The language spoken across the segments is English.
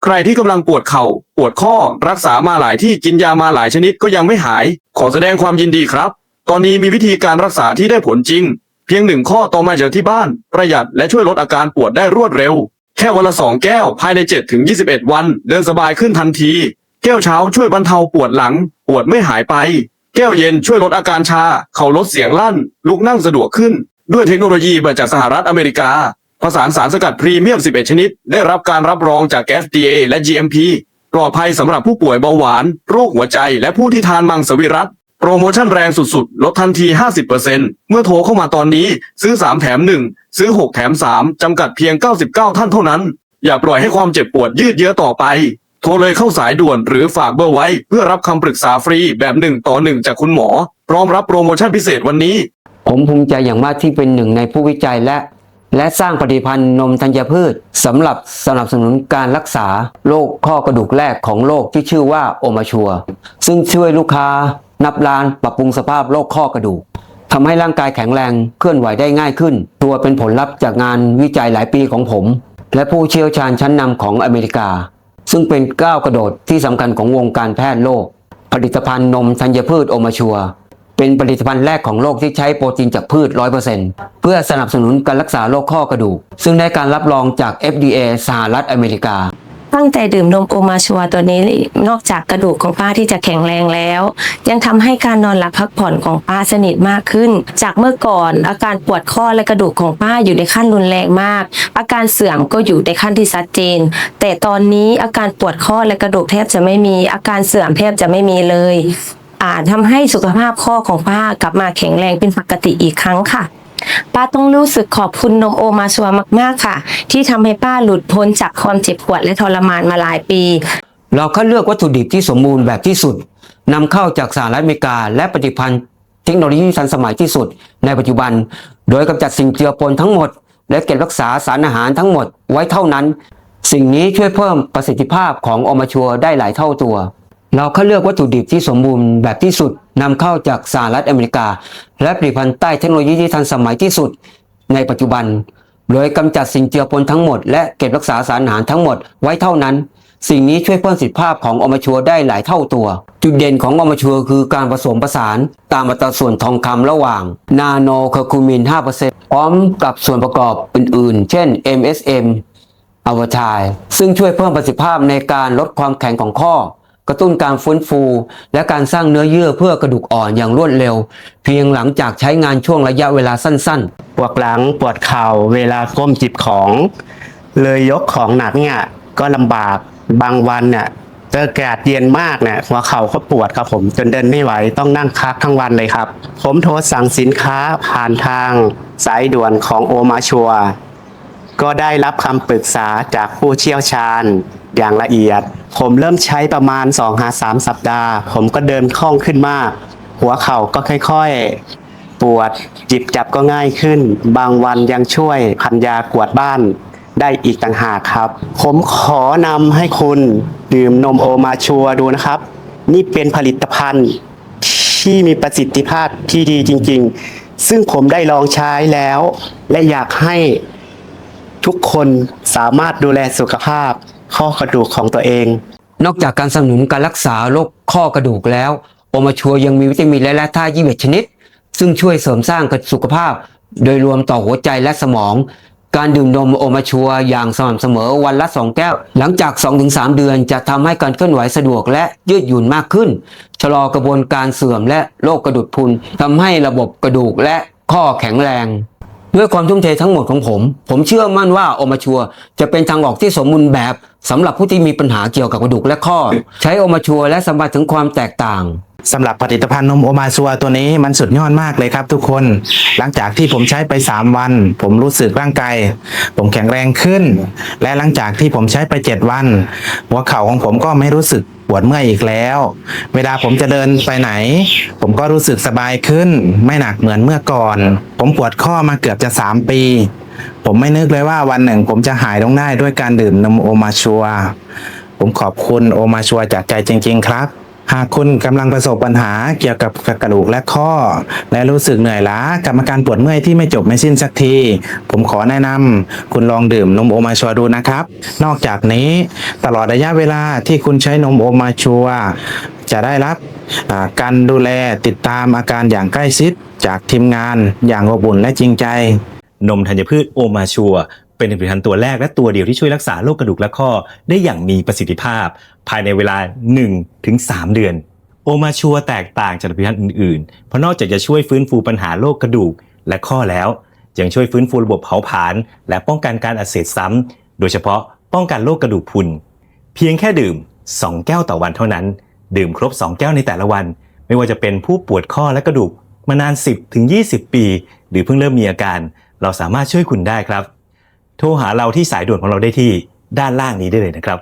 ใครที่กำลังปวดเข่าปวดข้อรักษามาหลายที่กินยามาหลายชนิดก็ยังไม่หายขอแสดงความยินดีครับตอนนี้มีวิธีการรักษาที่ได้ผลจริงเพียง1 ข้อต่อมาจากที่บ้านประหยัดและช่วยลดอาการปวดได้รวดเร็วแค่วันละ2 แก้วภายใน 7-21 วันเดินสบายขึ้นทันทีแก้วเช้าช่วยบรรเทาปวดหลังปวดไม่หายไปแก้วเย็นช่วยลดอาการชาเข่าลดเสียงลั่นลุกนั่งสะดวกขึ้นด้วยเทคโนโลยีมาจากสหรัฐอเมริกาผสานสารสกัดพรีเมียม11 ชนิดได้รับการรับรองจาก FDA และ GMP ปลอดภัยสำหรับผู้ป่วยเบาหวานโรคหัวใจและผู้ที่ทานมังสวิรัติโปรโมชั่นแรงสุดๆลดทันที 50% เมื่อโทรเข้ามาตอนนี้ซื้อ3 แถม 1ซื้อ6 แถม 3จำกัดเพียง99ท่านเท่านั้นอย่าปล่อยให้ความเจ็บปวดยืดเยื้อต่อไปโทรเลยเข้าสายด่วนหรือฝากเบอร์ไว้เพื่อรับคำปรึกษาฟรีแบบ1 ต่อ 1จากคุณหมอพร้อมรับโปรโมชั่นพิเศษวันนี้ผมภูมิใจอย่างมากที่เป็นหนึ่งในผู้วิจัยและสร้างผลิตภัณฑ์นมธัญพืชสำหรับสนับสนุนการรักษาโรคข้อกระดูกแรกของโลกที่ชื่อว่าโอมาชัวซึ่งช่วยลูกค้านับล้านปรับปรุงสภาพโรคข้อกระดูกทำให้ร่างกายแข็งแรงเคลื่อนไหวได้ง่ายขึ้นตัวเป็นผลลัพธ์จากงานวิจัยหลายปีของผมและผู้เชี่ยวชาญชั้นนำของอเมริกาซึ่งเป็นก้าวกระโดดที่สำคัญของวงการแพทย์โลกผลิตภัณฑ์นมธัญพืชโอมาชัวเป็นผลิตภัณฑ์แรกของโลกที่ใช้โปรตีนจากพืช 100% เพื่อสนับสนุนการรักษาโรคข้อกระดูกซึ่งได้การรับรองจาก FDA สหรัฐอเมริกาตั้งใจดื่มนมโอมาชัวตัวนี้นอกจากกระดูกของป้าที่จะแข็งแรงแล้วยังทำให้การนอนหลับพักผ่อนของป้าสนิทมากขึ้นจากเมื่อก่อนอาการปวดข้อและกระดูกของป้าอยู่ในขั้นรุนแรงมากอาการเสื่อมก็อยู่ในขั้นที่ชัดเจนแต่ตอนนี้อาการปวดข้อและกระดูกแทบจะไม่มีอาการเสื่อมแทบจะไม่มีเลยทำให้สุขภาพข้อของป้ากลับมาแข็งแรงเป็นปกติอีกครั้งค่ะป้าต้องรู้สึกขอบคุณนมโอมาชัวมากๆค่ะที่ทำให้ป้าหลุดพ้นจากความเจ็บปวดและทรมานมาหลายปีเราคัดเลือกวัตถุดิบที่สมบูรณ์แบบที่สุดนำเข้าจากสหรัฐอเมริกาและผลิตภัณฑ์เทคโนโลยีทันสมัยที่สุดในปัจจุบันโดยกำจัดสิ่งเจือปนทั้งหมดและเก็บรักษาสารอาหารทั้งหมดไว้เท่านั้นสิ่งนี้ช่วยเพิ่มประสิทธิภาพของโอมาชัวได้หลายเท่าตัวเราคัดเลือกวัตถุดิบที่สมบูรณ์แบบที่สุดนำเข้าจากสหรัฐอเมริกาและผลิตภัณฑ์ใต้เทคโนโลยีที่ทันสมัยที่สุดในปัจจุบันโดยกำจัดสิ่งเจือปนทั้งหมดและเก็บรักษาสารอาหารทั้งหมดไว้เท่านั้นสิ่งนี้ช่วยเพิ่มประสิทธิภาพของโอมาชัวได้หลายเท่าตัวจุดเด่นของโอมาชัวคือการผสมผสานตามอัตราส่วนทองคำระหว่างนาโนเคอร์คูมิน 5% พร้อมกับส่วนประกอบอื่นๆเช่น MSM อะวาไทด์ซึ่งช่วยเพิ่มประสิทธิภาพในการลดความแข็งของข้อกระตุ้นการฟื้นฟูและการสร้างเนื้อเยื่อเพื่อกระดูกอ่อนอย่างรวดเร็วเพียงหลังจากใช้งานช่วงระยะเวลาสั้นๆปวดหลังปวดเข่าเวลาก้มจิบของเลยยกของหนักเนี่ยก็ลำบากบางวันเนี่ยเจออากาศเย็นมากเนี่ยหัวเข่าก็ปวดครับผมจนเดินไม่ไหวต้องนั่งพักทั้งวันเลยครับผมโทรสั่งสินค้าผ่านทางสายด่วนของโอมาชัวก็ได้รับคำปรึกษาจากผู้เชี่ยวชาญอย่างละเอียดผมเริ่มใช้ประมาณ 2-3 สัปดาห์ผมก็เดินคล่องขึ้นมากหัวเข่าก็ค่อยๆปวดจิบจับก็ง่ายขึ้นบางวันยังช่วยพันยากวาดบ้านได้อีกต่างหากครับผมขอนำให้คุณดื่มนมโอมาชัวดูนะครับนี่เป็นผลิตภัณฑ์ที่มีประสิทธิภาพที่ดีจริงๆซึ่งผมได้ลองใช้แล้วและอยากให้ทุกคนสามารถดูแลสุขภาพข้อกระดูกของตัวเองนอกจากการสนับสนุนการรักษาโรคข้อกระดูกแล้วโอมาชัวยังมีวิตามินและแร่ธาตุ21 ชนิดซึ่งช่วยเสริมสร้างสุขภาพโดยรวมต่อหัวใจและสมองการดื่มนมโอมาชัวอย่างสม่ำเสมอวันละ2 แก้วหลังจาก 2-3 เดือนจะทำให้การเคลื่อนไหวสะดวกและยืดหยุ่นมากขึ้นชะลอกระบวนการเสื่อมและโรคกระดูกพรุนทำให้ระบบกระดูกและข้อแข็งแรงด้วยความทุ่มเททั้งหมดของผมเชื่อมั่นว่าโอมาชัวจะเป็นทางออกที่สมบูรณ์แบบสำหรับผู้ที่มีปัญหาเกี่ยวกับกระดูกและข้อใช้โอมาชัวและสัมผัสถึงความแตกต่างสำหรับผลิตภัณฑ์นมโอมาชัวตัวนี้มันสุดยอดมากเลยครับทุกคนหลังจากที่ผมใช้ไป3 วันผมรู้สึกร่างกายผมแข็งแรงขึ้นและหลังจากที่ผมใช้ไป7 วันหัวเข่าของผมก็ไม่รู้สึกปวดเมื่อยอีกแล้วเวลาผมจะเดินไปไหนผมก็รู้สึกสบายขึ้นไม่หนักเหมือนเมื่อก่อนผมปวดข้อมาเกือบจะ3 ปีผมไม่นึกเลยว่าวันหนึ่งผมจะหายลงได้ด้วยการดื่มนมโอมาชัวผมขอบคุณโอมาชัวจากใจจริงๆครับ หากคุณกำลังประสบปัญหาเกี่ยวกับกระดูกและข้อ และรู้สึกเหนื่อยล้ากับอาการปวดเมื่อยที่ไม่จบไม่สิ้นสักที ผมขอแนะนำคุณลองดื่มนมโอมาชัวร์ดูนะครับ นอกจากนี้ตลอดระยะเวลาที่คุณใช้นมโอมาชัวร์จะได้รับการดูแลติดตามอาการอย่างใกล้ชิดจากทีมงานอย่างอบอุ่นและจริงใจ นมธัญพืชโอมาชัวเป็นผลิตภัณฑ์ตัวแรกและตัวเดียวที่ช่วยรักษาโรคกระดูกและข้อได้อย่างมีประสิทธิภาพภายในเวลา 1-3 เดือนโอมาชัวแตกต่างจากผลิตภัณฑ์อื่นๆเพราะนอกจากจะช่วยฟื้นฟูปัญหาโรคกระดูกและข้อแล้วยังช่วยฟื้นฟูระบบเผาผลาญและป้องกันการอักเสบซ้ำโดยเฉพาะป้องกันโรคกระดูกพรุนเพียงแค่ดื่ม2แก้วต่อวันเท่านั้นดื่มครบ2แก้วในแต่ละวันไม่ว่าจะเป็นผู้ปวดข้อและกระดูกมานาน 10-20 ปีหรือเพิ่งเริ่มมีอาการเราสามารถช่วยคุณได้ครับโทรหาเราที่สายด่วนของเราได้ที่ด้านล่างนี้ได้เลยนะครับ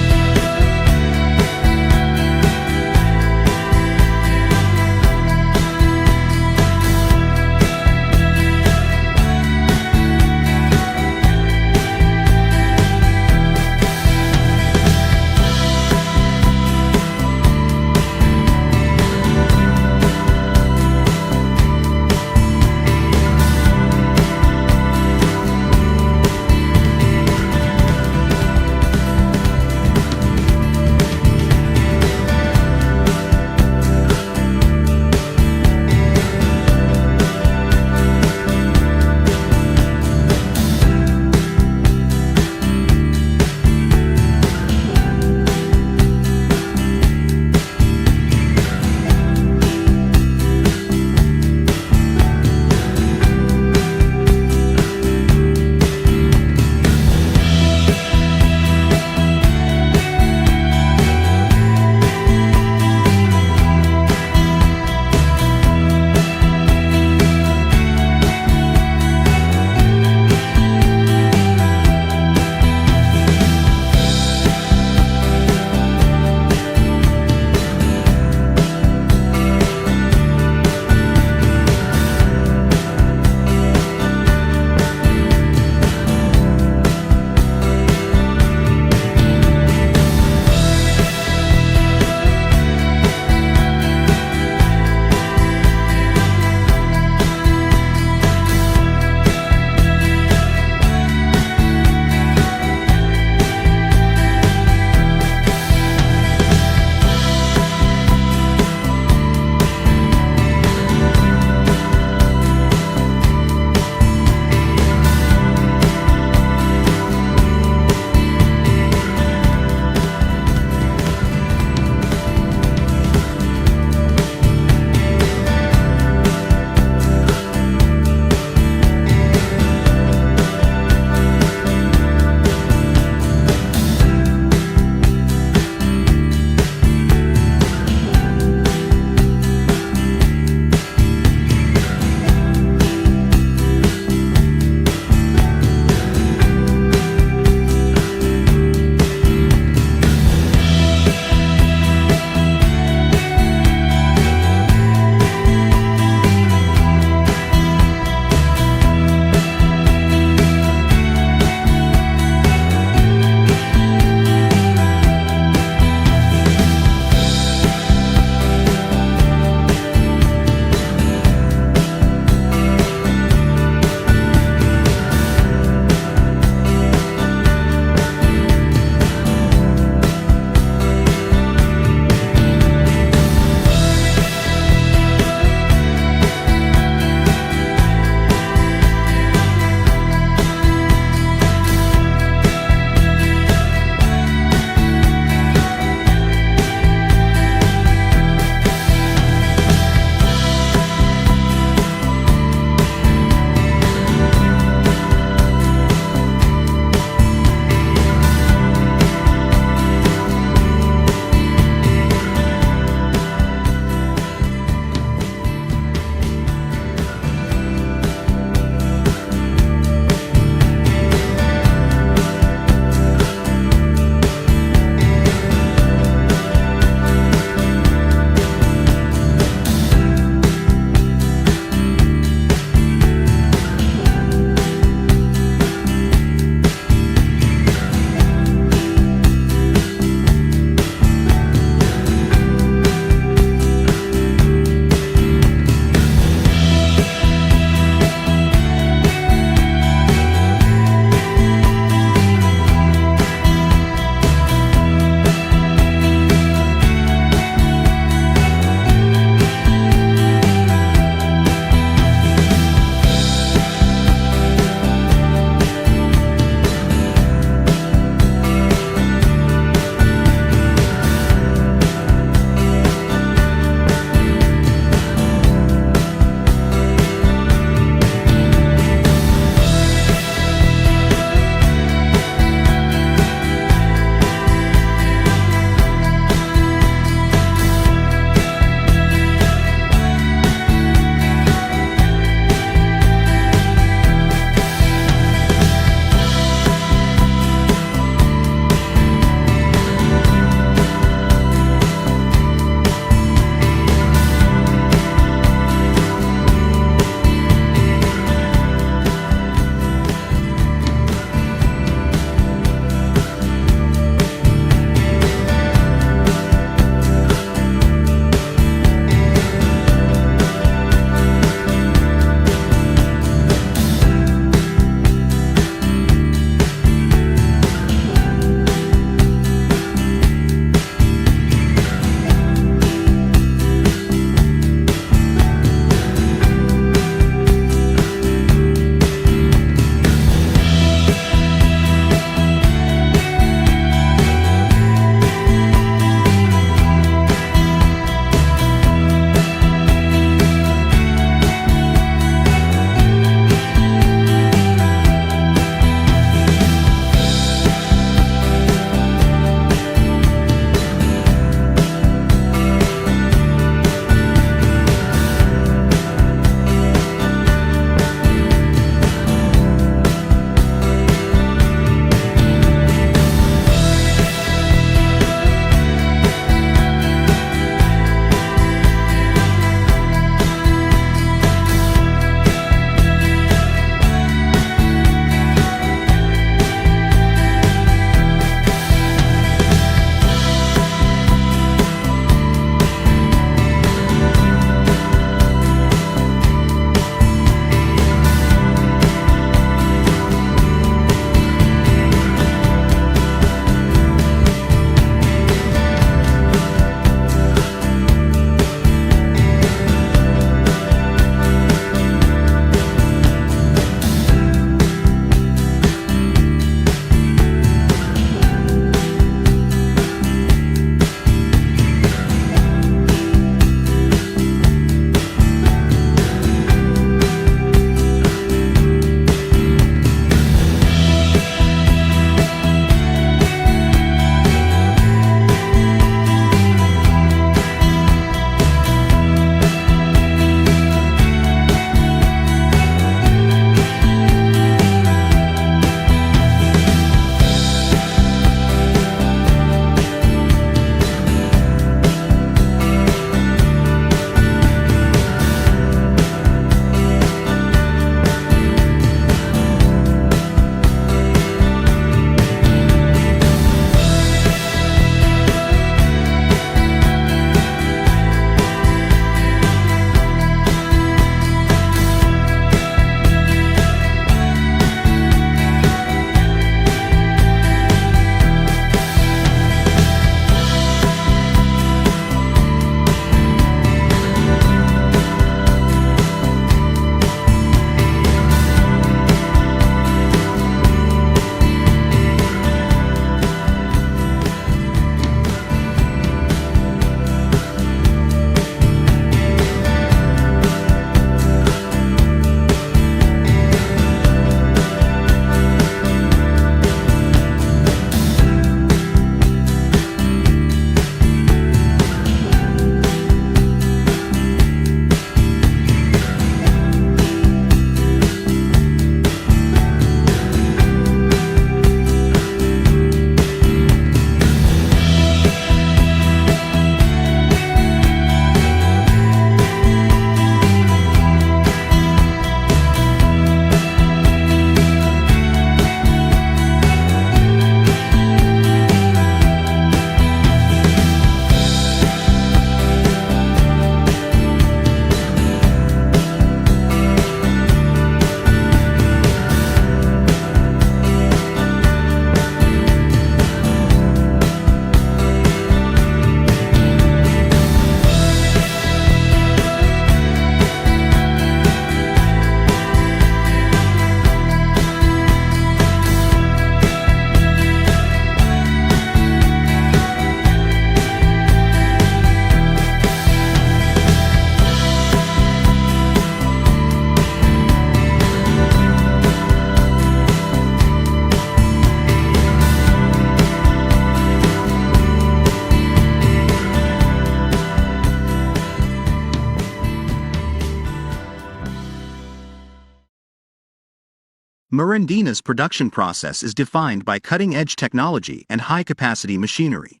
Marandina's production process is defined by cutting-edge technology and high-capacity machinery.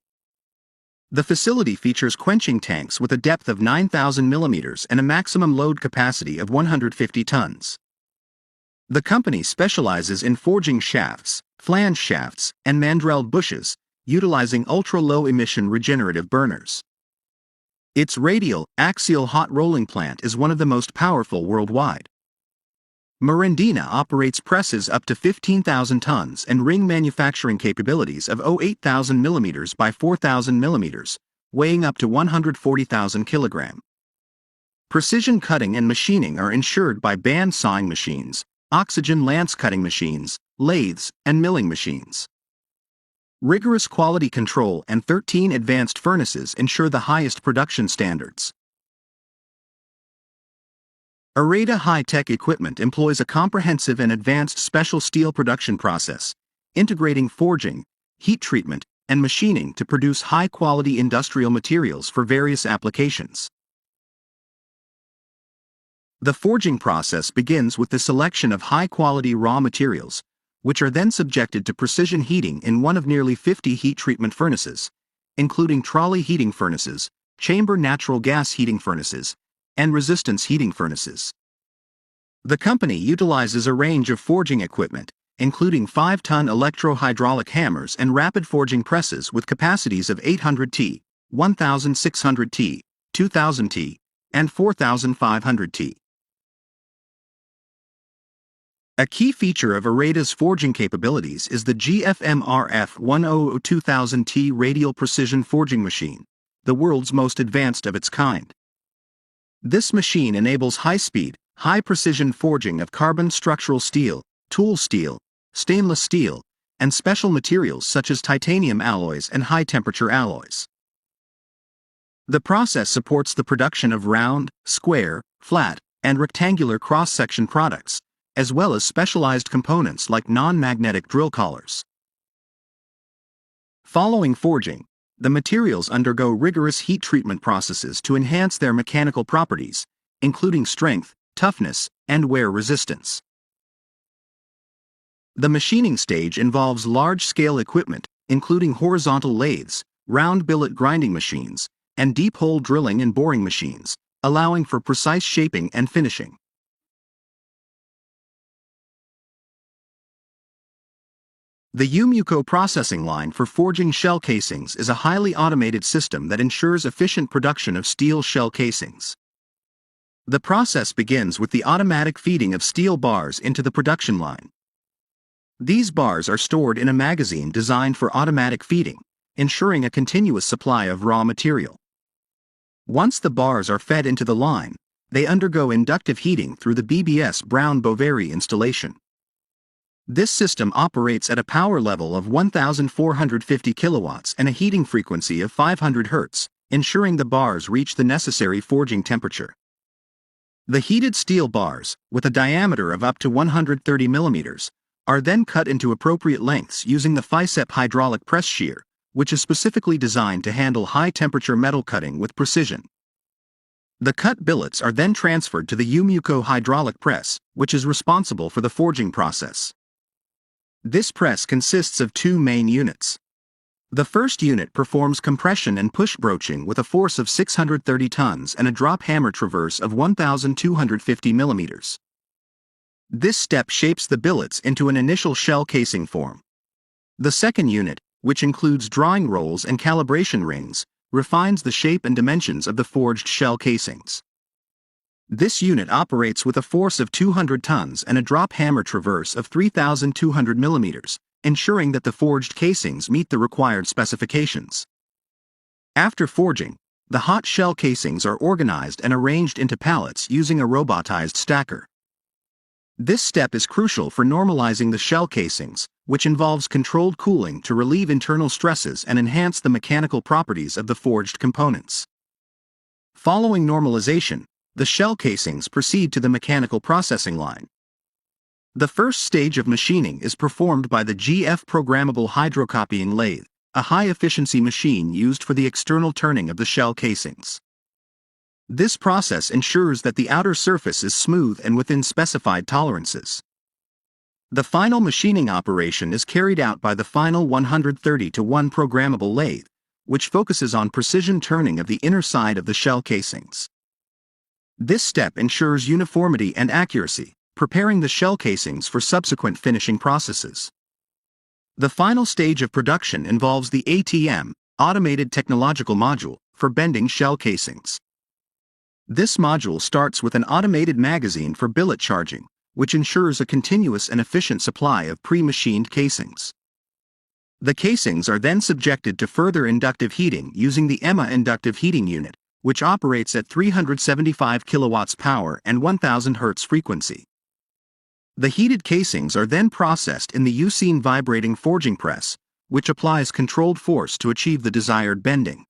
The facility features quenching tanks with a depth of 9,000 millimeters and a maximum load capacity of 150 tons. The company specializes in forging shafts, flange shafts, and mandrel bushes, utilizing ultra-low emission regenerative burners. Its radial, axial hot rolling plant is one of the most powerful worldwide. Marandina operates presses up to 15,000 tons and ring manufacturing capabilities of 8,000 millimeters by 4,000 millimeters, weighing up to 140,000 kilogram. Precision cutting and machining are ensured by band sawing machines, oxygen lance cutting machines, lathes, and milling machines. Rigorous quality control and 13 advanced furnaces ensure the highest production standards. Areda high-tech equipment employs a comprehensive and advanced special steel production process, integrating forging, heat treatment, and machining to produce high-quality industrial materials for various applications. The forging process begins with the selection of high-quality raw materials, which are then subjected to precision heating in one of nearly 50 heat treatment furnaces, including trolley heating furnaces, chamber natural gas heating furnaces, and resistance heating furnaces. The company utilizes a range of forging equipment, including 5-ton electro-hydraulic hammers and rapid forging presses with capacities of 800 T, 1,600 T, 2,000 T, and 4,500 T. A key feature of Areda's forging capabilities is the GFMRF 1002000T radial precision forging machine, the world's most advanced of its kind. This machine enables high-speed, high-precision forging of carbon structural steel, tool steel, stainless steel, and special materials such as titanium alloys and high-temperature alloys. The process supports the production of round, square, flat, and rectangular cross-section products, as well as specialized components like non-magnetic drill collars. Following forging, the materials undergo rigorous heat treatment processes to enhance their mechanical properties, including strength, toughness, and wear resistance. The machining stage involves large-scale equipment, including horizontal lathes, round billet grinding machines, and deep-hole drilling and boring machines, allowing for precise shaping and finishing. The Yumuko processing line for forging shell casings is a highly automated system that ensures efficient production of steel shell casings. The process begins with the automatic feeding of steel bars into the production line. These bars are stored in a magazine designed for automatic feeding, ensuring a continuous supply of raw material. Once the bars are fed into the line, they undergo inductive heating through the BBS Brown-Boveri installation. This system operates at a power level of 1,450 kilowatts and a heating frequency of 500 Hz, ensuring the bars reach the necessary forging temperature. The heated steel bars, with a diameter of up to 130 millimeters, are then cut into appropriate lengths using the FICEP hydraulic press shear, which is specifically designed to handle high-temperature metal cutting with precision. The cut billets are then transferred to the Yumuko hydraulic press, which is responsible for the forging process. This press consists of two main units. The first unit performs compression and push broaching with a force of 630 tons and a drop hammer traverse of 1,250 millimeters. This step shapes the billets into an initial shell casing form. The second unit, which includes drawing rolls and calibration rings, refines the shape and dimensions of the forged shell casings. This unit operates with a force of 200 tons and a drop hammer traverse of 3,200 millimeters, ensuring that the forged casings meet the required specifications. After forging, the hot shell casings are organized and arranged into pallets using a robotized stacker. This step is crucial for normalizing the shell casings, which involves controlled cooling to relieve internal stresses and enhance the mechanical properties of the forged components. Following normalization, the shell casings proceed to the mechanical processing line. The first stage of machining is performed by the GF programmable hydrocopying lathe, a high-efficiency machine used for the external turning of the shell casings. This process ensures that the outer surface is smooth and within specified tolerances. The final machining operation is carried out by the final 130:1 programmable lathe, which focuses on precision turning of the inner side of the shell casings. This step ensures uniformity and accuracy, preparing the shell casings for subsequent finishing processes. The final stage of production involves the ATM, Automated Technological Module, for bending shell casings. This module starts with an automated magazine for billet charging, which ensures a continuous and efficient supply of pre-machined casings. The casings are then subjected to further inductive heating using the EMA inductive heating unit, which operates at 375 kilowatts power and 1000 Hz frequency. The heated casings are then processed in the Ucine vibrating forging press, which applies controlled force to achieve the desired bending.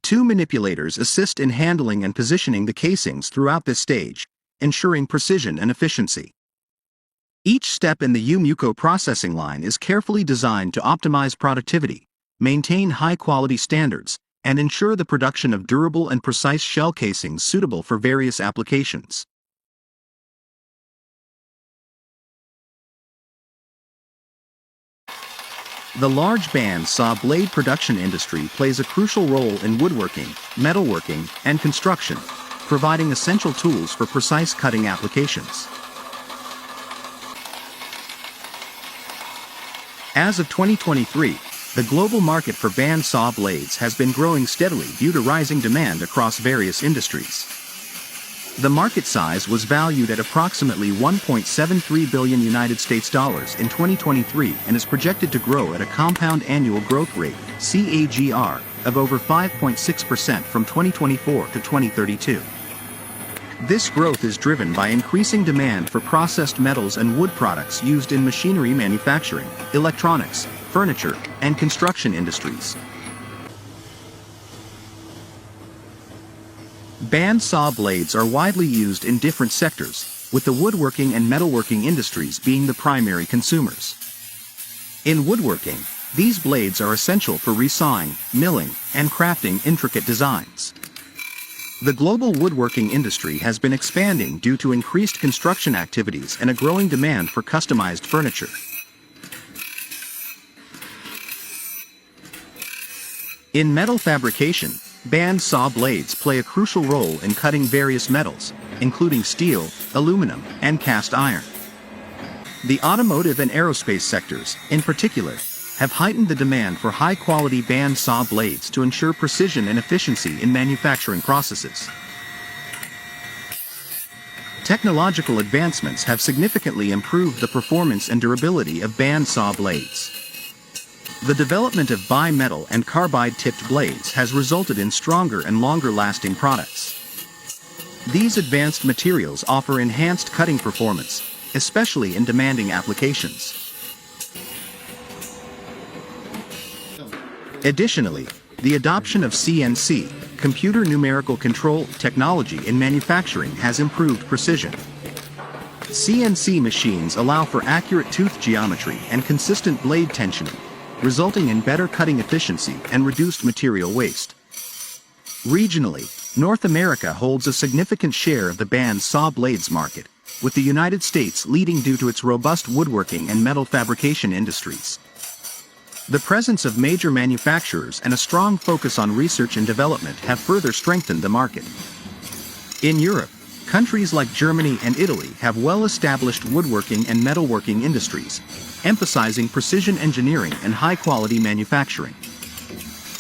Two manipulators assist in handling and positioning the casings throughout this stage, ensuring precision and efficiency. Each step in the UMUCO processing line is carefully designed to optimize productivity, maintain high-quality standards, and ensure the production of durable and precise shell casings suitable for various applications. The large band saw blade production industry plays a crucial role in woodworking, metalworking, and construction, providing essential tools for precise cutting applications. As of 2023, the global market for band saw blades has been growing steadily due to rising demand across various industries. The market size was valued at approximately $1.73 billion in 2023 and is projected to grow at a compound annual growth rate (CAGR) of over 5.6% from 2024 to 2032. This growth is driven by increasing demand for processed metals and wood products used in machinery manufacturing, electronics, furniture, and construction industries. Band saw blades are widely used in different sectors, with the woodworking and metalworking industries being the primary consumers. In woodworking, these blades are essential for resawing, milling, and crafting intricate designs. The global woodworking industry has been expanding due to increased construction activities and a growing demand for customized furniture. In metal fabrication, band saw blades play a crucial role in cutting various metals, including steel, aluminum, and cast iron. The automotive and aerospace sectors, in particular, have heightened the demand for high-quality band saw blades to ensure precision and efficiency in manufacturing processes. Technological advancements have significantly improved the performance and durability of band saw blades. The development of bimetal and carbide-tipped blades has resulted in stronger and longer-lasting products. These advanced materials offer enhanced cutting performance, especially in demanding applications. Additionally, the adoption of CNC, computer numerical control technology in manufacturing has improved precision. CNC machines allow for accurate tooth geometry and consistent blade tensioning, resulting in better cutting efficiency and reduced material waste. Regionally, North America holds a significant share of the band saw blades market, with the United States leading due to its robust woodworking and metal fabrication industries. The presence of major manufacturers and a strong focus on research and development have further strengthened the market. In Europe, countries like Germany and Italy have well-established woodworking and metalworking industries, emphasizing precision engineering and high-quality manufacturing.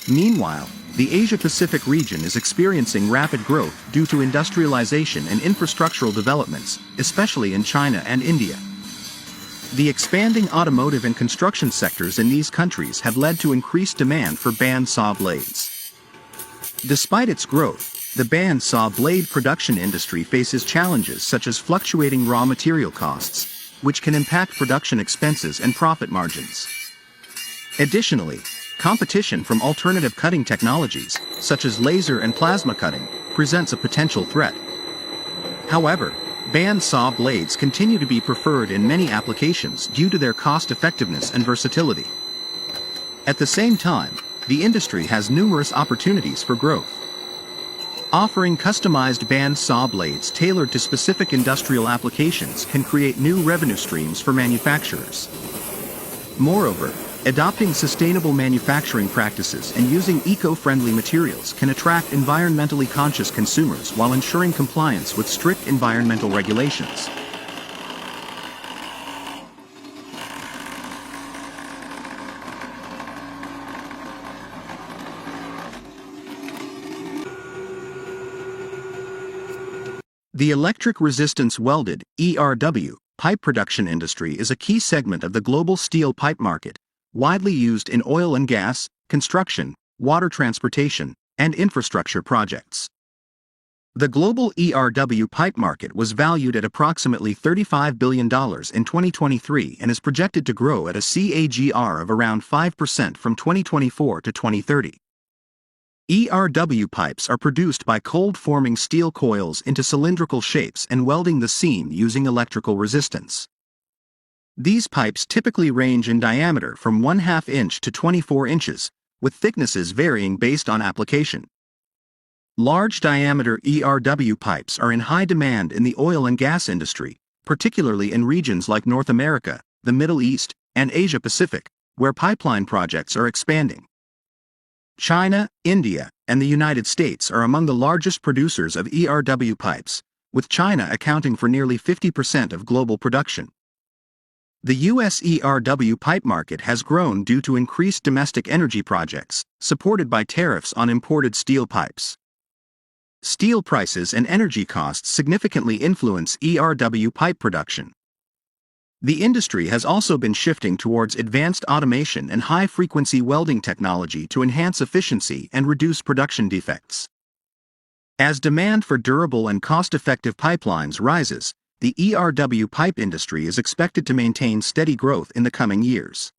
Meanwhile, the Asia-Pacific region is experiencing rapid growth due to industrialization and infrastructural developments, especially in China and India. The expanding automotive and construction sectors in these countries have led to increased demand for band saw blades. Despite its growth, the band saw blade production industry faces challenges such as fluctuating raw material costs, which can impact production expenses and profit margins. Additionally, competition from alternative cutting technologies, such as laser and plasma cutting, presents a potential threat. However, band saw blades continue to be preferred in many applications due to their cost-effectiveness and versatility. At the same time, the industry has numerous opportunities for growth. Offering customized band saw blades tailored to specific industrial applications can create new revenue streams for manufacturers. Moreover, adopting sustainable manufacturing practices and using eco-friendly materials can attract environmentally conscious consumers while ensuring compliance with strict environmental regulations. The electric resistance welded (ERW) pipe production industry is a key segment of the global steel pipe market, widely used in oil and gas, construction, water transportation, and infrastructure projects. The global ERW pipe market was valued at approximately $35 billion in 2023 and is projected to grow at a CAGR of around 5% from 2024 to 2030. ERW pipes are produced by cold-forming steel coils into cylindrical shapes and welding the seam using electrical resistance. These pipes typically range in diameter from 1/2 inch to 24 inches, with thicknesses varying based on application. Large diameter ERW pipes are in high demand in the oil and gas industry, particularly in regions like North America, the Middle East, and Asia Pacific, where pipeline projects are expanding. China, India, and the United States are among the largest producers of ERW pipes, with China accounting for nearly 50% of global production. The U.S. ERW pipe market has grown due to increased domestic energy projects, supported by tariffs on imported steel pipes. Steel prices and energy costs significantly influence ERW pipe production. The industry has also been shifting towards advanced automation and high-frequency welding technology to enhance efficiency and reduce production defects. As demand for durable and cost-effective pipelines rises, the ERW pipe industry is expected to maintain steady growth in the coming years.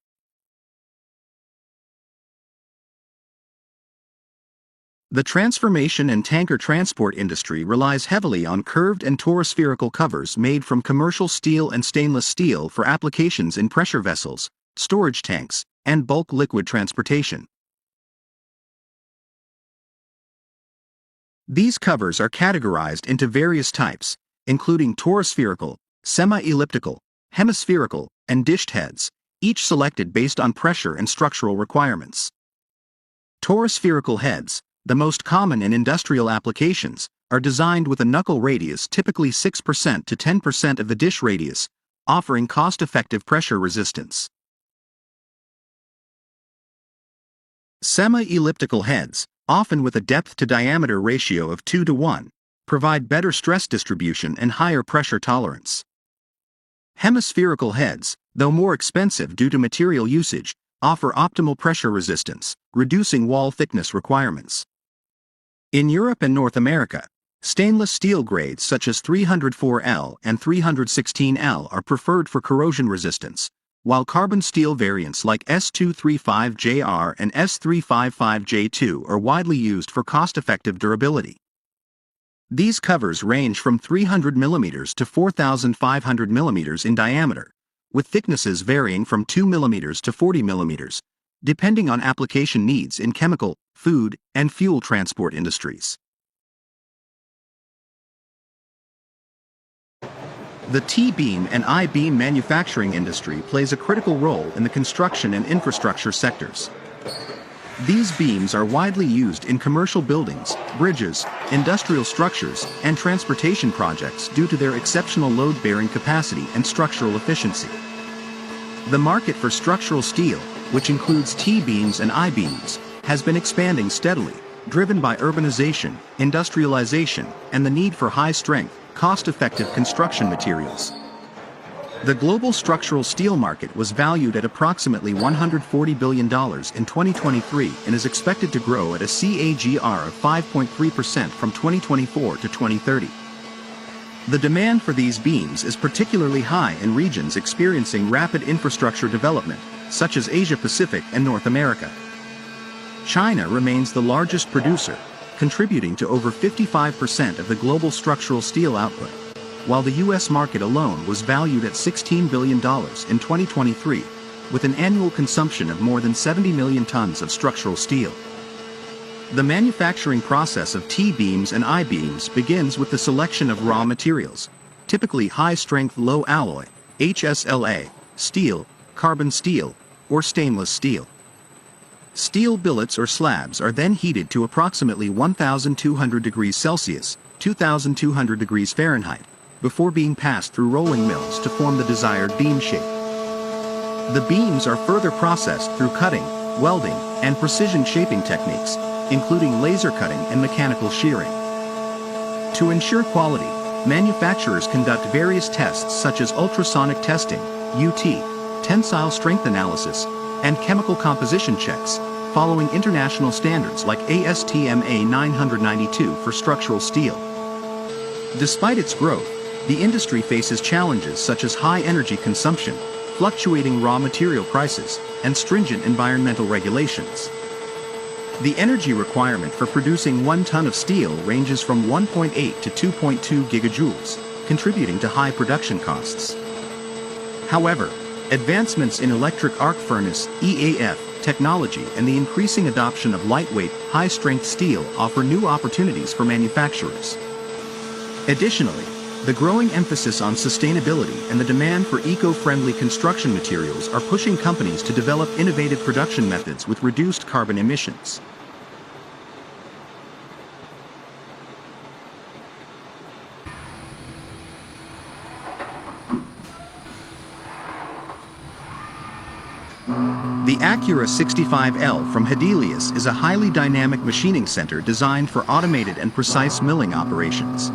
The transformation and tanker transport industry relies heavily on curved and torospherical covers made from commercial steel and stainless steel for applications in pressure vessels, storage tanks, and bulk liquid transportation. These covers are categorized into various types, including torospherical, semi-elliptical, hemispherical, and dished heads, each selected based on pressure and structural requirements. Torospherical heads, the most common in industrial applications, are designed with a knuckle radius typically 6% to 10% of the dish radius, offering cost-effective pressure resistance. Semi-elliptical heads, often with a depth-to-diameter ratio of 2 to 1, provide better stress distribution and higher pressure tolerance. Hemispherical heads, though more expensive due to material usage, offer optimal pressure resistance, reducing wall thickness requirements. In Europe and North America, stainless steel grades such as 304L and 316L are preferred for corrosion resistance, while carbon steel variants like S235JR and S355J2 are widely used for cost-effective durability. These covers range from 300 mm to 4,500 mm in diameter, with thicknesses varying from 2 mm to 40 mm, depending on application needs in chemical, food, and fuel transport industries. The T-beam and I-beam manufacturing industry plays a critical role in the construction and infrastructure sectors. These beams are widely used in commercial buildings, bridges, industrial structures, and transportation projects due to their exceptional load-bearing capacity and structural efficiency. The market for structural steel, which includes T-beams and I-beams, has been expanding steadily, driven by urbanization, industrialization, and the need for high-strength, cost-effective construction materials. The global structural steel market was valued at approximately $140 billion in 2023 and is expected to grow at a CAGR of 5.3% from 2024 to 2030. The demand for these beams is particularly high in regions experiencing rapid infrastructure development, such as Asia Pacific and North America. China remains the largest producer, contributing to over 55% of the global structural steel output, while the U.S. market alone was valued at $16 billion in 2023, with an annual consumption of more than 70 million tons of structural steel. The manufacturing process of T-beams and I-beams begins with the selection of raw materials, typically high-strength low-alloy, HSLA, steel, carbon steel, or stainless steel. Steel billets or slabs are then heated to approximately 1,200 degrees Celsius, 2,200 degrees Fahrenheit, before being passed through rolling mills to form the desired beam shape. The beams are further processed through cutting, welding, and precision shaping techniques, including laser cutting and mechanical shearing. To ensure quality, manufacturers conduct various tests such as ultrasonic testing, UT, tensile strength analysis, and chemical composition checks, following international standards like ASTM A992 for structural steel. Despite its growth, the industry faces challenges such as high energy consumption, fluctuating raw material prices, and stringent environmental regulations. The energy requirement for producing 1 ton of steel ranges from 1.8 to 2.2 gigajoules, contributing to high production costs. However, advancements in electric arc furnace (EAF) technology and the increasing adoption of lightweight, high-strength steel offer new opportunities for manufacturers. Additionally, the growing emphasis on sustainability and the demand for eco-friendly construction materials are pushing companies to develop innovative production methods with reduced carbon emissions. The Acura 65L from Hedelius is a highly dynamic machining center designed for automated and precise milling operations.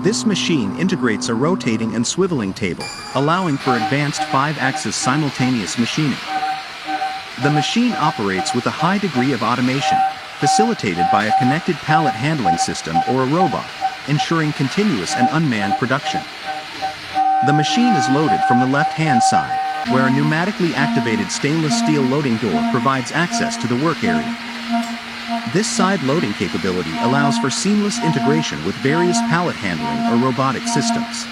This machine integrates a rotating and swiveling table, allowing for advanced 5-axis simultaneous machining. The machine operates with a high degree of automation, facilitated by a connected pallet handling system or a robot, ensuring continuous and unmanned production. The machine is loaded from the left-hand side, where a pneumatically activated stainless steel loading door provides access to the work area. This side loading capability allows for seamless integration with various pallet handling or robotic systems.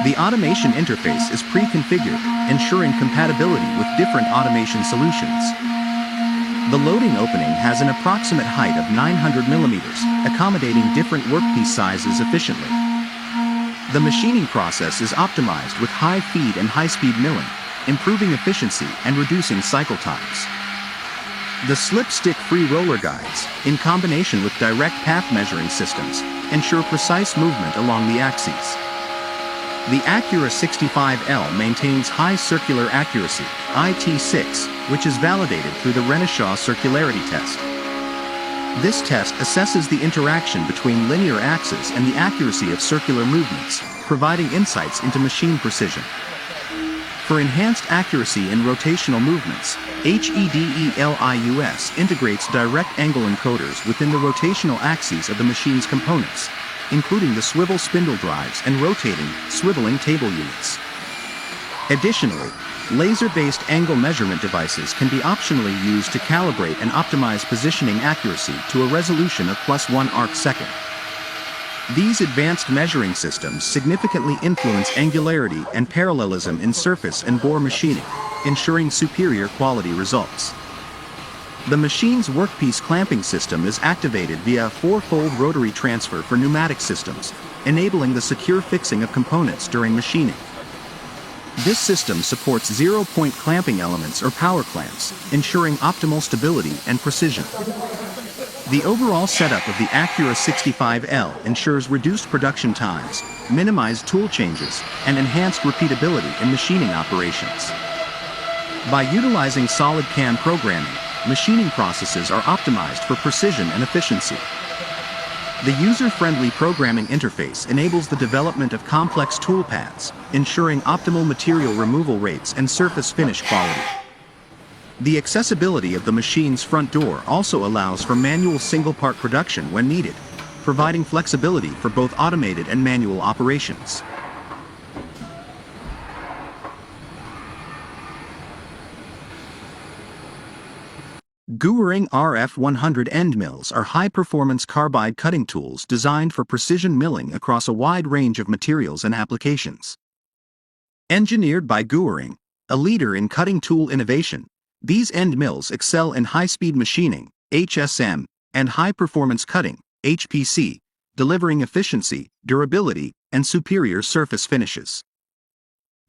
The automation interface is pre-configured, ensuring compatibility with different automation solutions. The loading opening has an approximate height of 900 millimeters, accommodating different workpiece sizes efficiently. The machining process is optimized with high feed and high-speed milling, improving efficiency and reducing cycle times. The slip-stick-free roller guides, in combination with direct path measuring systems, ensure precise movement along the axes. The Acura 65L maintains high circular accuracy, IT6, which is validated through the Renishaw circularity test. This test assesses the interaction between linear axes and the accuracy of circular movements, providing insights into machine precision. For enhanced accuracy in rotational movements, HEDELIUS integrates direct angle encoders within the rotational axes of the machine's components, including the swivel spindle drives and rotating, swiveling table units. Additionally, laser-based angle measurement devices can be optionally used to calibrate and optimize positioning accuracy to a resolution of +1 arc-second. These advanced measuring systems significantly influence angularity and parallelism in surface and bore machining, ensuring superior quality results. The machine's workpiece clamping system is activated via a 4-fold rotary transfer for pneumatic systems, enabling the secure fixing of components during machining. This system supports zero-point clamping elements or power clamps, ensuring optimal stability and precision. The overall setup of the Acura 65L ensures reduced production times, minimized tool changes, and enhanced repeatability in machining operations. By utilizing solid CAM programming, machining processes are optimized for precision and efficiency. The user-friendly programming interface enables the development of complex tool paths, ensuring optimal material removal rates and surface finish quality. The accessibility of the machine's front door also allows for manual single-part production when needed, providing flexibility for both automated and manual operations. Guering RF100 end mills are high-performance carbide cutting tools designed for precision milling across a wide range of materials and applications. Engineered by Guering, a leader in cutting tool innovation, these end mills excel in high-speed machining, HSM, and high-performance cutting, HPC, delivering efficiency, durability, and superior surface finishes.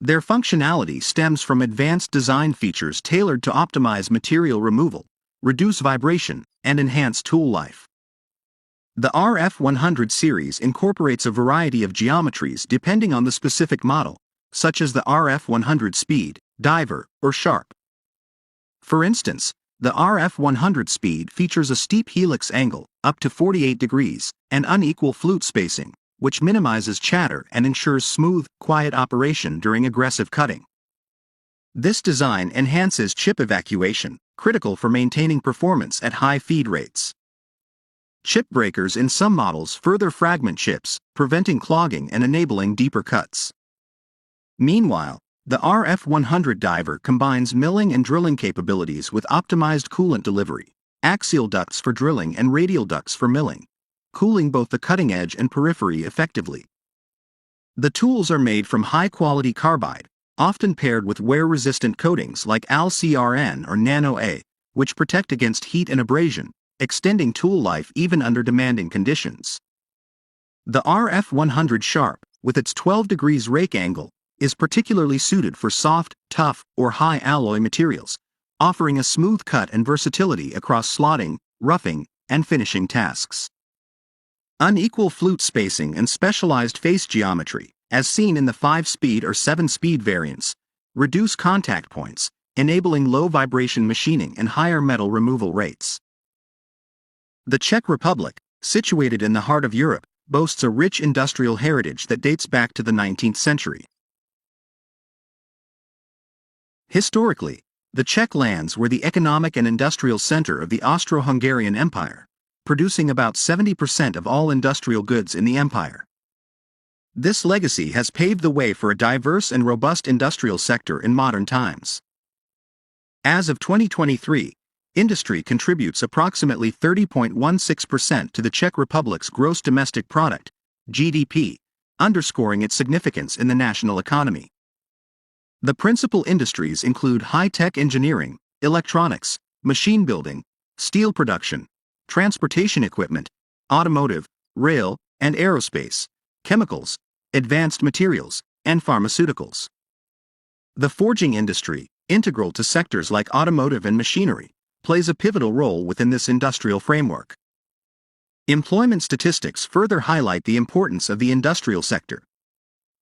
Their functionality stems from advanced design features tailored to optimize material removal, reduce vibration, and enhance tool life. The RF100 series incorporates a variety of geometries depending on the specific model, such as the RF100 Speed, Diver, or Sharp. For instance, the RF100 Speed features a steep helix angle, up to 48 degrees, and unequal flute spacing, which minimizes chatter and ensures smooth, quiet operation during aggressive cutting. This design enhances chip evacuation, critical for maintaining performance at high feed rates. Chip breakers in some models further fragment chips, preventing clogging and enabling deeper cuts. Meanwhile, the RF100 Diver combines milling and drilling capabilities with optimized coolant delivery, axial ducts for drilling and radial ducts for milling, cooling both the cutting edge and periphery effectively. The tools are made from high-quality carbide, often paired with wear-resistant coatings like AlCrN or Nano-A, which protect against heat and abrasion, extending tool life even under demanding conditions. The RF100 Sharp, with its 12 degrees rake angle, is particularly suited for soft, tough, or high alloy materials, offering a smooth cut and versatility across slotting, roughing, and finishing tasks. Unequal flute spacing and specialized face geometry, as seen in the 5-speed or 7-speed variants, reduce contact points, enabling low vibration machining and higher metal removal rates. The Czech Republic, situated in the heart of Europe, boasts a rich industrial heritage that dates back to the 19th century. Historically, the Czech lands were the economic and industrial center of the Austro-Hungarian Empire, producing about 70% of all industrial goods in the empire. This legacy has paved the way for a diverse and robust industrial sector in modern times. As of 2023, industry contributes approximately 30.16% to the Czech Republic's gross domestic product, GDP, underscoring its significance in the national economy. The principal industries include high-tech engineering, electronics, machine building, steel production, transportation equipment, automotive, rail, and aerospace, chemicals, advanced materials, and pharmaceuticals. The forging industry, integral to sectors like automotive and machinery, plays a pivotal role within this industrial framework. Employment statistics further highlight the importance of the industrial sector.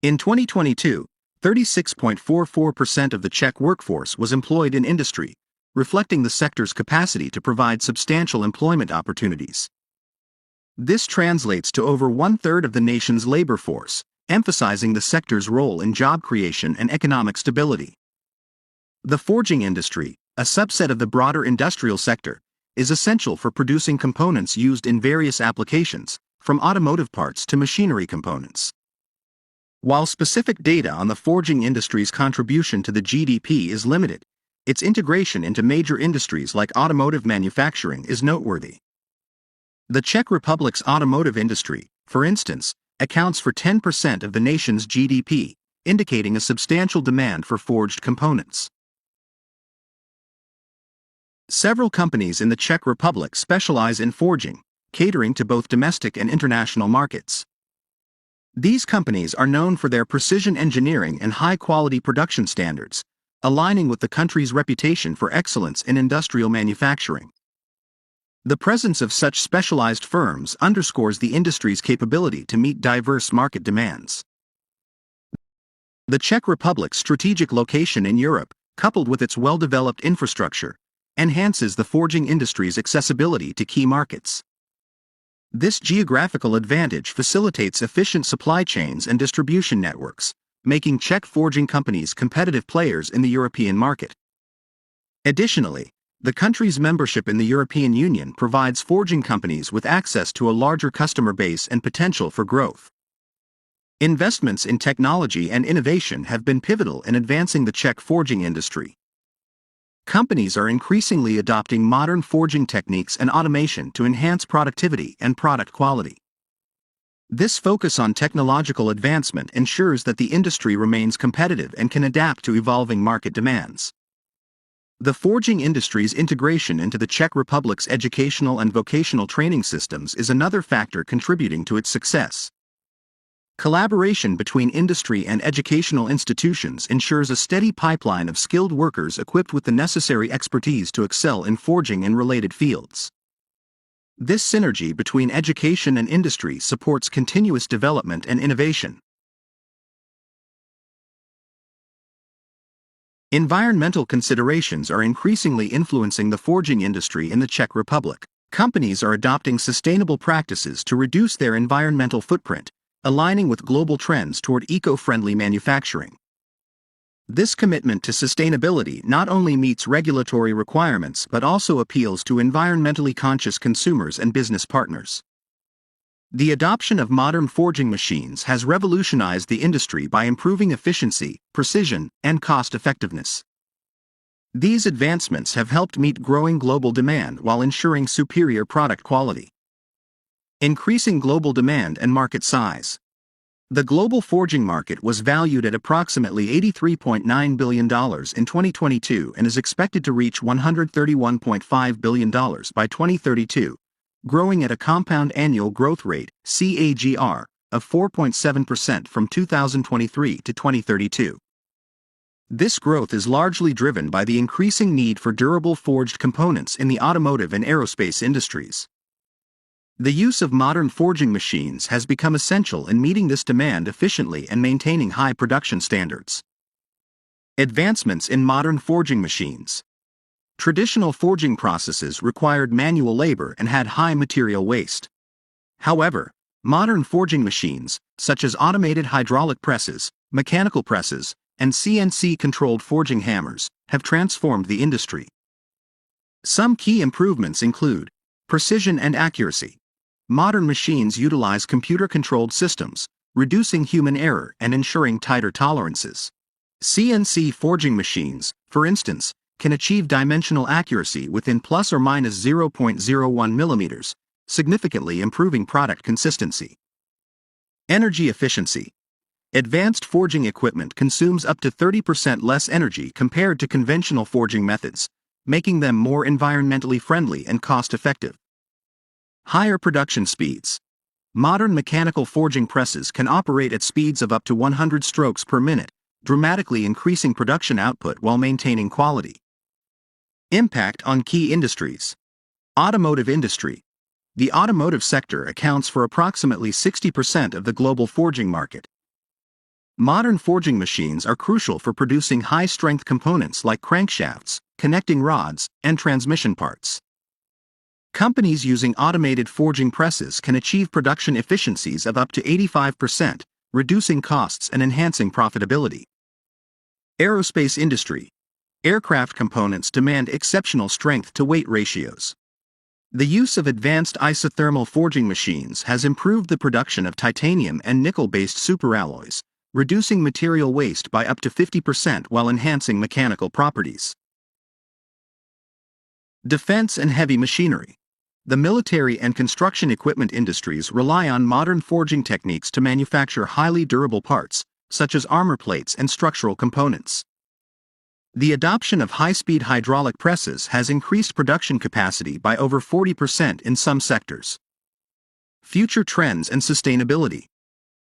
In 2022, 36.44% of the Czech workforce was employed in industry, reflecting the sector's capacity to provide substantial employment opportunities. This translates to over one-third of the nation's labor force, emphasizing the sector's role in job creation and economic stability. The forging industry, a subset of the broader industrial sector, is essential for producing components used in various applications, from automotive parts to machinery components. While specific data on the forging industry's contribution to the GDP is limited, its integration into major industries like automotive manufacturing is noteworthy. The Czech Republic's automotive industry, for instance, accounts for 10% of the nation's GDP, indicating a substantial demand for forged components. Several companies in the Czech Republic specialize in forging, catering to both domestic and international markets. These companies are known for their precision engineering and high-quality production standards, aligning with the country's reputation for excellence in industrial manufacturing. The presence of such specialized firms underscores the industry's capability to meet diverse market demands. The Czech Republic's strategic location in Europe, coupled with its well-developed infrastructure, enhances the forging industry's accessibility to key markets. This geographical advantage facilitates efficient supply chains and distribution networks, making Czech forging companies competitive players in the European market. Additionally, the country's membership in the European Union provides forging companies with access to a larger customer base and potential for growth. Investments in technology and innovation have been pivotal in advancing the Czech forging industry. Companies are increasingly adopting modern forging techniques and automation to enhance productivity and product quality. This focus on technological advancement ensures that the industry remains competitive and can adapt to evolving market demands. The forging industry's integration into the Czech Republic's educational and vocational training systems is another factor contributing to its success. Collaboration between industry and educational institutions ensures a steady pipeline of skilled workers equipped with the necessary expertise to excel in forging and related fields. This synergy between education and industry supports continuous development and innovation. Environmental considerations are increasingly influencing the forging industry in the Czech Republic. Companies are adopting sustainable practices to reduce their environmental footprint, aligning with global trends toward eco-friendly manufacturing. This commitment to sustainability not only meets regulatory requirements but also appeals to environmentally conscious consumers and business partners. The adoption of modern forging machines has revolutionized the industry by improving efficiency, precision, and cost-effectiveness. These advancements have helped meet growing global demand while ensuring superior product quality. Increasing global demand and market size. The global forging market was valued at approximately $83.9 billion in 2022 and is expected to reach $131.5 billion by 2032, growing at a compound annual growth rate (CAGR) of 4.7% from 2023 to 2032. This growth is largely driven by the increasing need for durable forged components in the automotive and aerospace industries. The use of modern forging machines has become essential in meeting this demand efficiently and maintaining high production standards. Advancements in modern forging machines. Traditional forging processes required manual labor and had high material waste. However, modern forging machines, such as automated hydraulic presses, mechanical presses, and CNC-controlled forging hammers, have transformed the industry. Some key improvements include precision and accuracy. Modern machines utilize computer-controlled systems, reducing human error and ensuring tighter tolerances. CNC forging machines, for instance, can achieve dimensional accuracy within plus or minus 0.01 millimeters, significantly improving product consistency. Energy efficiency. Advanced forging equipment consumes up to 30% less energy compared to conventional forging methods, making them more environmentally friendly and cost-effective. Higher production speeds. Modern mechanical forging presses can operate at speeds of up to 100 strokes per minute, dramatically increasing production output while maintaining quality. Impact on key industries. Automotive industry. The automotive sector accounts for approximately 60% of the global forging market. Modern forging machines are crucial for producing high-strength components like crankshafts, connecting rods, and transmission parts. Companies using automated forging presses can achieve production efficiencies of up to 85%, reducing costs and enhancing profitability. Aerospace industry. Aircraft components demand exceptional strength-to-weight ratios. The use of advanced isothermal forging machines has improved the production of titanium and nickel-based superalloys, reducing material waste by up to 50% while enhancing mechanical properties. Defense and heavy machinery. The military and construction equipment industries rely on modern forging techniques to manufacture highly durable parts, such as armor plates and structural components. The adoption of high-speed hydraulic presses has increased production capacity by over 40% in some sectors. Future trends and sustainability.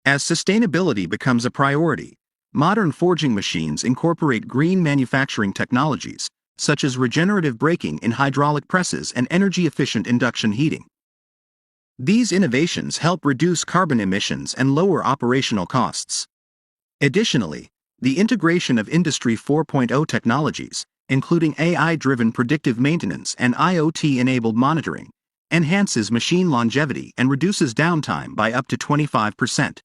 As sustainability becomes a priority, modern forging machines incorporate green manufacturing technologies, such as regenerative braking in hydraulic presses and energy-efficient induction heating. These innovations help reduce carbon emissions and lower operational costs. Additionally, the integration of Industry 4.0 technologies, including AI-driven predictive maintenance and IoT-enabled monitoring, enhances machine longevity and reduces downtime by up to 25%.